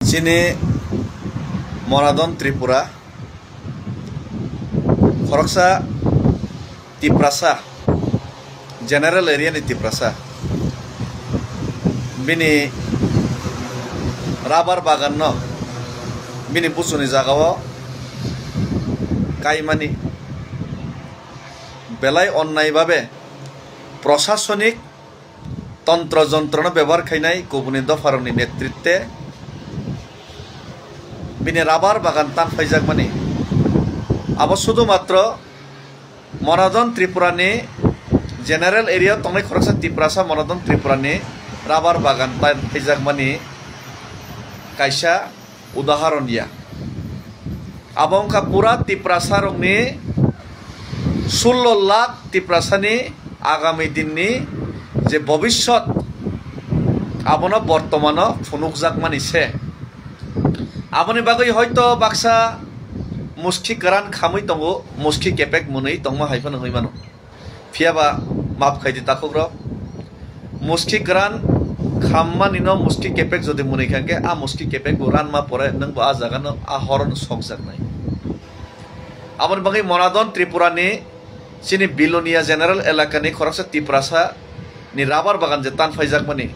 Sini Moradon Tripura Khoroksa Tiprasa General area ni Tiprasa Bini Rabar bagan no Bini pusuni jagawo Kaimani Belai onnai babe Prosasonik তন্ত্র যন্ত্রণা ব্যবহার খাইনাই গুবুনি দফারনি নেতৃত্বে বিনে rubber বাগান তান ফাইজাক মানে আবো শুধুমাত্র মরাদন ত্রিপুরানি জেনারেল এরিয়া তংনাই খরকসা তিপ্রাসা মরাদন ত্রিপুরানি রাবার বাগান তান ফাইজাক মানে কাইসা উদাহরণ ইয়া আবংকা পুরা তিপ্রাসা রংনি 16 লাখ তিপ্রাসানি আগামী দিননি যে ভবিষ্যৎ আপনা বর্তমান ফুনুকজাক মানিছে আপনি বাগৈ হয়তো বাক্সা মুস্কি গরান খামই দङ মুস্কি কেপেক মুनै দङ হাইফান হইমানো ফিয়াবা মাপ খাইদি তাকগ্র মুস্কি গরান খামমানিনো মুস্কি কেপেক যদি মুनै খাকে আ মুস্কি কেপেক গরান মা পরে নং বা জাগানো আ হরন সকজাক নাই আপনি বাগৈ মরাদন ত্রিপুরানি সিনি বিলোনিয়া জেনারেল এলাকানি খরকসা তিপ্রাসা ni rabar bagan je tan faijak mani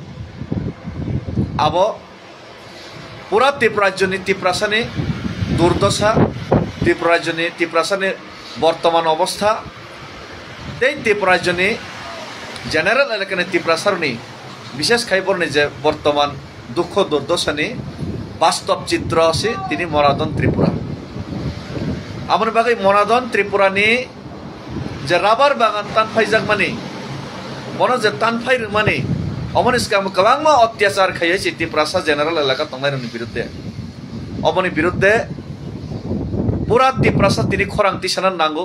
abo pura tiprajoni tiprasani durdosha tiprasani বর্তমান অবস্থা এই tiprajoni জেনারেল এলাকানি tiprasarni বিশেষ খাইবরনি যে বর্তমান দুঃখ দুর্দশানি বাস্তব চিত্র আছে তিনি মরাদন ত্রিপুরা আমার বাগৈ মরাদন ত্রিপুরানি যে রাবার বাগান তান ফাইজাক মানি মনে যে তানফাই মানে অমনিসকে গোবাংমা অত্যাচার খাইছে তিপ্রাসা জেনারেল এলাকা তংনাইরনি বিরুদ্ধে অমনি বিরুদ্ধে পুরা তিপ্রাসা তিনি খরাংতি সানান নাঙ্গো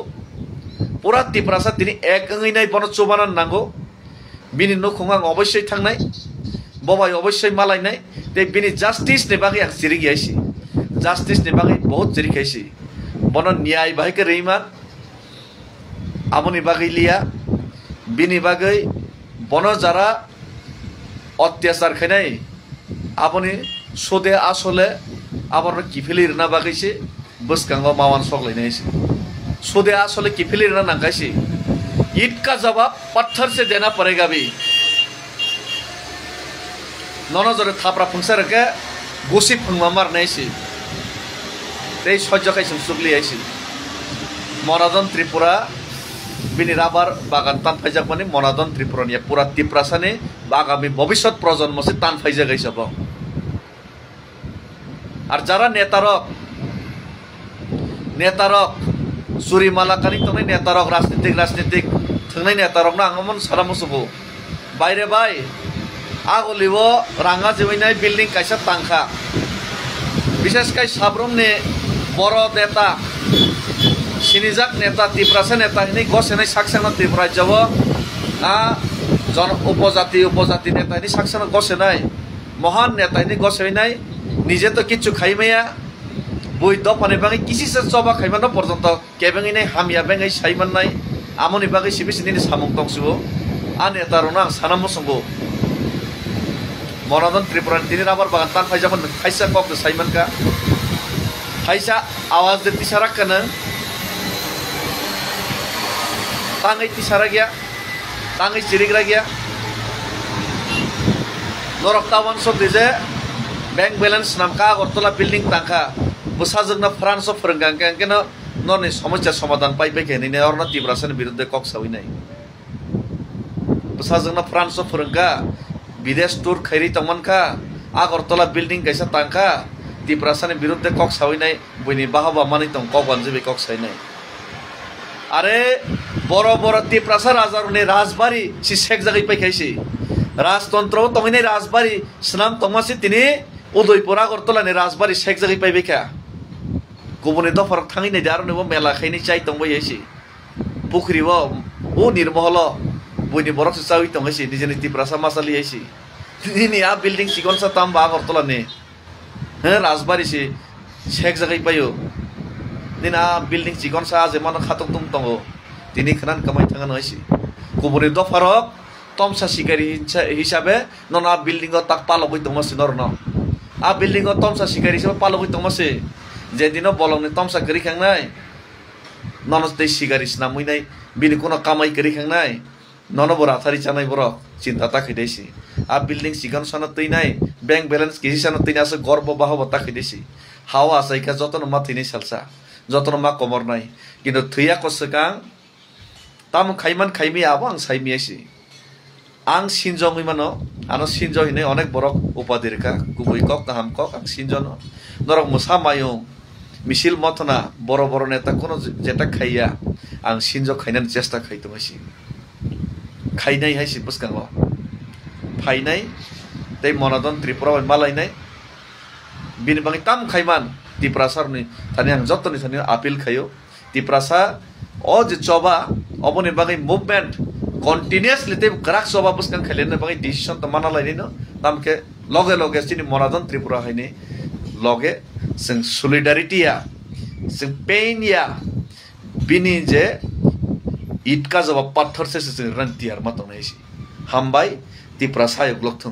পুরা তিপ্রাসা তিনি এক নাই বন চোবানান নাঙ্গো বিনি নখুঙাং অবশ্যই থাংনাই ববাই অবশ্যই মালাইনাই তে বিনি জাস্টিস নে বাকি আং জিরি গিয়াইছি জাস্টিস নে বাকি বহুত জিরি খাইছি বন ন্যায় বাহিকে রেইমান আমনি বাকি লিয়া বিনি বাগৈ বন যারা অত্যাচার খাইনাই আপনি সোদে আসলে আবার কিফিলির না বাগাইছে বসকাঙ্গ মাওয়ান সকলাইনাইছে সোদে আসলে কিফিলির না নাঙ্গাইছে ईद का जवाब पत्थर से देना पड़ेगा भी ननो जरे थापरा फुंसर के गुसी फुंगमा मारनाइছে এই সহ্য খাইছেন সুগলি আইছে মরাদন ত্রিপুরা বিনি রাবার বাগান তান ফাইজাক মানে মরাদন ত্রিপুরানিয়া পুরা তিপ্রাসানে আগামী ভবিষ্যৎ প্রজন্ম সে তান ফাইজাক গাইছাব আর যারা নেতারক জুরিমালা কানি তংনাই নেতারক রাজনীতিক থাংনাই নেতারক না আঙমন সারামুসুবো বাইরে বাই আগলিব রাঙা জেবাইনাই বিল্ডিং কাইসা তাংখা বিশেষ কাই সাব্রমনে বড় নেতা সিনিজাক নেতা তিপ্রাসা নেতা হিনি গসেনাই সাকসানা ত্রিপুরা যাব জন উপজাতি নেতা হিনি সাকসানা গসেনাই মহান নেতা হিনি গসেনাই নিজে তো কিছু খাইমায়া বই দফানি বাঙি কিসিসে চবা খাইমানো পর্যন্ত কেবেঙিনাই হামিয়া বেঙাই সাইমান্নাই আমনি বাঙি সিবিসিনি সামুং দংসুবো আ নেতারনো আং সানামুসুঙ্গো মরাদন ত্রিপুরা তিনি রাবার বাগান তান ফাইজামান খাইসা কক সাইমানকা খাইসা আওয়াজ দে তিসারা কানা tangai tisara gya tangai chirigra gya norok tawan so dije bank balance namka agortola building tangka busajogna france phorenggang keno noni সমস্যা সমাধান পাইবে কেনি নে অরনা তিপ্রাসানি বিরুদ্ধে কক সাউই নাই busajogna france phorengga বিদেশ টুর খাইরি তমনকা আগরতলা বিল্ডিং কাইসা tangka তিপ্রাসানি বিরুদ্ধে কক সাউই নাই বইনি বাহাবা মানি তং কক বানজেবে কক সাই নাই আরে বড় বড় তিপ্রাসা রাজারনে রাজবাড়ি সি শেখ জাগাই পাইখাইছি রাজতন্ত্র তমিনে রাজবাড়ি স্নাম তমাসি তিনি উদয়পুর আগরতলানি রাজবাড়ি শেখ জাগাই পাইবেকা গুবুনি দফার থাঙি নাই দারনে মেলা খাইনি চাই তংবাইছি পুখরিব ও নির্মহল বইনি বরক চাউই তংহাইছি নিজেনি তিপ্রাসা মাসালি আইছি তিনি আ বিল্ডিং সিগনসা তাম্বা আগরতলানি হ্যাঁ রাজবাড়ি সি শেখ জাগাই পাইও দিনা বিল্ডিং সিগনসা যেমন খাতক তুম তঙ্গ তিনি খানান কামাই থাঙ্গান হইছি গুবুনি দফারক তমসা শিকারি হিসাবে ননা বিল্ডিং তাক পালক হই দংমাসি নরন आ बिल्डिंग तमसा सिकारी से पालगै तमसे जे दिनो बलंगनि तमसा करि खांनाय ननस दै सिगारि नामुइनाय बिनि कोनो कामाय करि खांनाय नन बरा थारि जानाय बर चिंता ताखैदैसि आ बिल्डिंग सिगान साना तैनाय बैंक बैलेंस किसी साना तैनासो गर्व बाहब ताखैदैसि हावा आसाइका जतन मा थैनाय सालसा जतन मा कमरनाय किन्तु थैया कसकां ताम खाइमान खाइमि आबो आं साइमियासि आं सिनजंगै मानो आनो सिनजहिने अनेक बरक उपाधिरका गुबै कक गाहाम कक आं सिनजन नरक मुसा मायो मिसिल मथना बड़ बड़ नेता कोनो जेटा खाइया आं सिनज खाइनानै चेष्टा खाइतमासि खाइनाय हाइसि बुसकांग फाइनाय दै मनदन त्रिपुरा मालायनाय बिनि बाङै ताम खाइमान तिप्रासारनि थानि आं जतनि थानि आपिल खायो तिप्रासा ओ जे चबा अबनि बाङै मुभमेन्ट कन्टिन्युअसली ते ग्राक सभा बुसकां खाइलेन बाङै डिसिसन त माना लाइनो तामके लगे लगे सिनि मनदन त्रिपुरा हाइने लगे जों सलिडारिटिया जों पेइनया बिनि जे इटका जबा पत्थर से जों रंतियार मातंनायसि हामबाय तिप्रा सायक लक्थुं